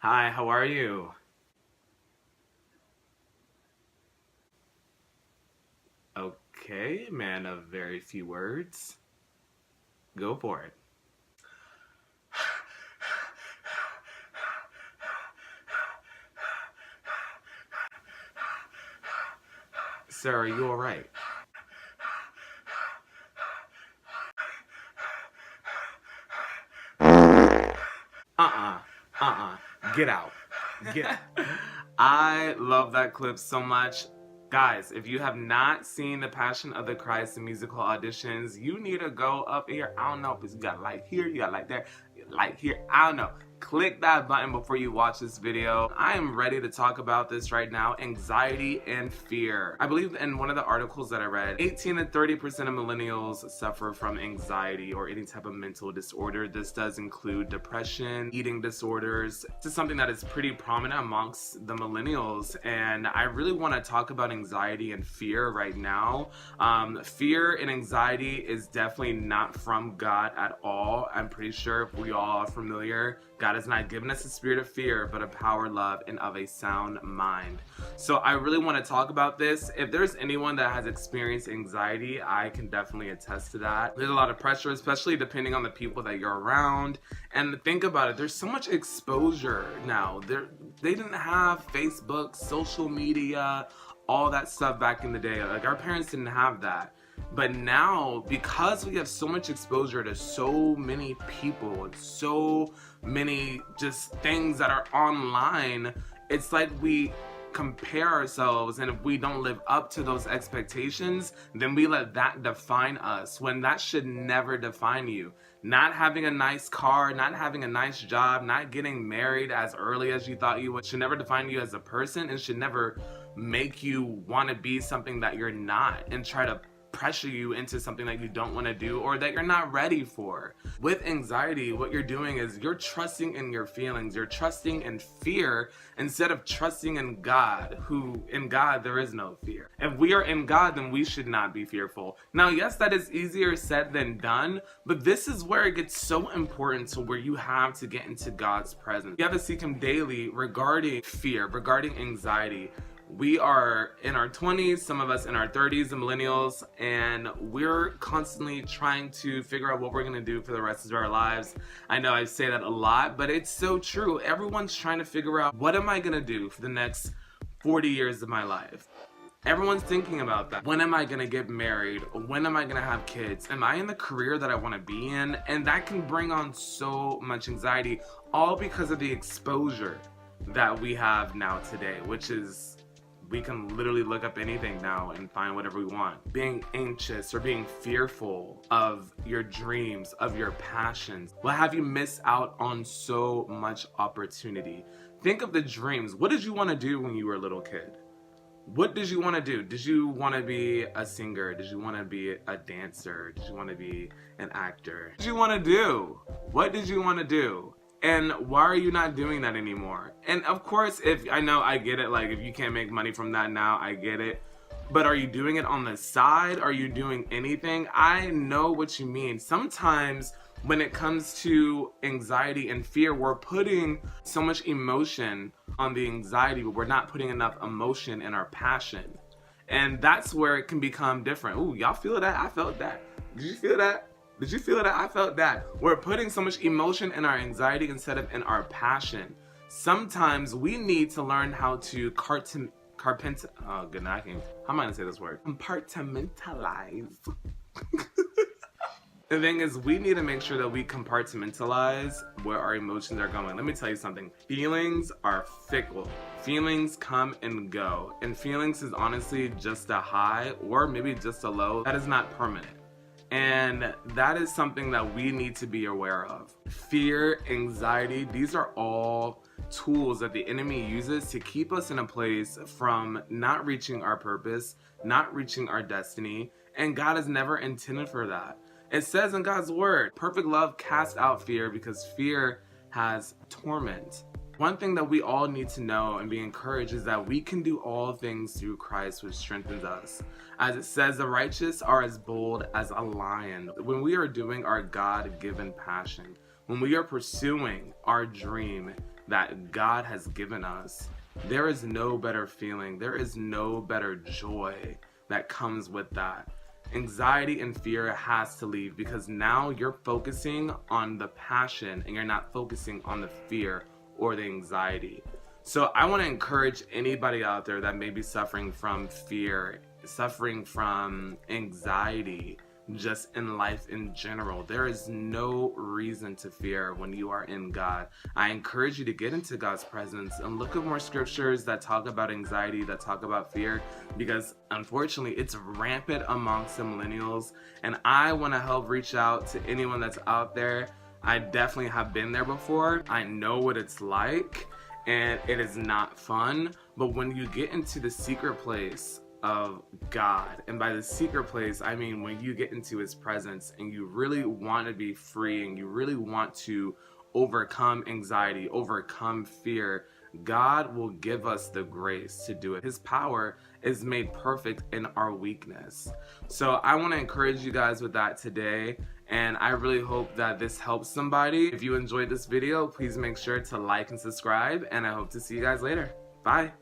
Hi, how are you? Okay, man of very few words. Go for it. Sir, are you alright? Uh-uh. Uh-uh. Get out. Get out. I love that clip so much. Guys, if you have not seen The Passion of the Christ, the musical auditions, you need to go up here. I don't know, because you got like here, you got like there, like here. I don't know. Click that button before you watch this video. I am ready to talk about this right now, anxiety and fear. I believe in one of the articles that I read, 18 to 30% of millennials suffer from anxiety or any type of mental disorder. This does include depression, eating disorders. This is something that is pretty prominent amongst the millennials, and I really want to talk about anxiety and fear right now. Fear and anxiety is definitely not from God at all. I'm pretty sure if we all are familiar, God has not given us a spirit of fear, but a power, love, and of a sound mind. So I really want to talk about this. If there's anyone that has experienced anxiety, I can definitely attest to that. There's a lot of pressure, especially depending on the people that you're around. And think about it, there's so much exposure now. They didn't have Facebook, social media, all that stuff back in the day. Like, our parents didn't have that. But now, because we have so much exposure to so many people and so many just things that are online, it's like we compare ourselves, and if we don't live up to those expectations, then we let that define us, when that should never define you. Not having a nice car, not having a nice job, not getting married as early as you thought you would should never define you as a person, and should never make you want to be something that you're not and try to pressure you into something that you don't want to do or that you're not ready for. With anxiety, what you're doing is you're trusting in your feelings, you're trusting in fear instead of trusting in God, who in God there is no fear. If we are in God, then we should not be fearful. Now, yes, that is easier said than done, but this is where it gets so important, to where you have to get into God's presence. You have to seek Him daily regarding fear, regarding anxiety. We are in our 20s, some of us in our 30s, the millennials, and we're constantly trying to figure out what we're going to do for the rest of our lives. I know I say that a lot, but it's so true. Everyone's trying to figure out, what am I going to do for the next 40 years of my life? Everyone's thinking about that. When am I gonna get married? When am I gonna have kids? Am I in the career that I wanna be in? And that can bring on so much anxiety, all because of the exposure that we have now today, which is, we can literally look up anything now and find whatever we want. Being anxious or being fearful of your dreams, of your passions, will have you miss out on so much opportunity. Think of the dreams. What did you want to do when you were a little kid? What did you want to do? Did you want to be a singer? Did you want to be a dancer? Did you want to be an actor? What did you want to do? What did you want to do? And why are you not doing that anymore? And of course, if I know, I get it, like if you can't make money from that now, I get it. But are you doing it on the side? Are you doing anything? I know what you mean. Sometimes when it comes to anxiety and fear, we're putting so much emotion on the anxiety, but we're not putting enough emotion in our passion. And that's where it can become different. Ooh, y'all feel that? I felt that. Did you feel that? Did you feel that? I felt that. We're putting so much emotion in our anxiety instead of in our passion. Sometimes we need to learn how to oh goodness, how am I gonna say this word? Compartmentalize. The thing is, we need to make sure that we compartmentalize where our emotions are going. Let me tell you something. Feelings are fickle. Feelings come and go. And feelings is honestly just a high or maybe just a low. That is not permanent. And that is something that we need to be aware of. Fear, anxiety, these are all tools that the enemy uses to keep us in a place from not reaching our purpose, not reaching our destiny, and God has never intended for that. It says in God's word, perfect love casts out fear, because fear has torment. One thing that we all need to know and be encouraged is that we can do all things through Christ, which strengthens us. As it says, the righteous are as bold as a lion. When we are doing our God-given passion, when we are pursuing our dream, that God has given us, there is no better feeling, there is no better joy that comes with that. Anxiety and fear has to leave, because now you're focusing on the passion and you're not focusing on the fear or the anxiety. So I want to encourage anybody out there that may be suffering from fear, suffering from anxiety, just in life in general. There is no reason to fear when you are in God. I encourage you to get into God's presence and look at more scriptures that talk about anxiety, that talk about fear, because unfortunately it's rampant amongst the millennials. And I want to help reach out to anyone that's out there. I definitely have been there before. I know what it's like, and it is not fun. But when you get into the secret place of God, and by the secret place I mean when you get into his presence and you really want to be free and you really want to overcome anxiety, overcome fear, God will give us the grace to do it. His power is made perfect in our weakness. So I want to encourage you guys with that today, and I really hope that this helps somebody. If you enjoyed this video, please make sure to like and subscribe, and I hope to see you guys later. Bye.